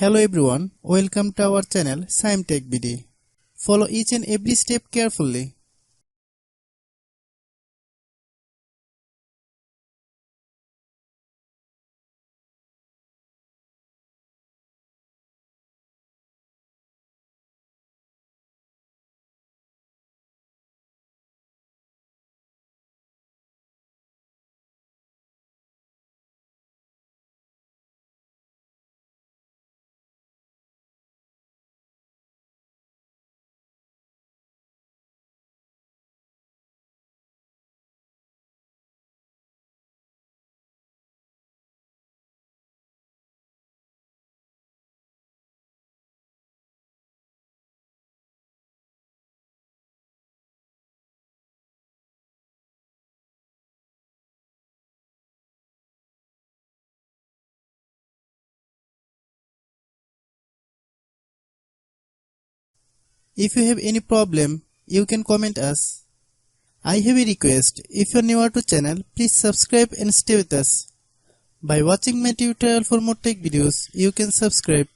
Hello everyone, welcome to our channel Shaem TechBD. Follow each and every step carefully. If you have any problem, you can comment us. I have a request, if you are new to channel, please subscribe and stay with us. By watching my tutorial for more tech videos, you can subscribe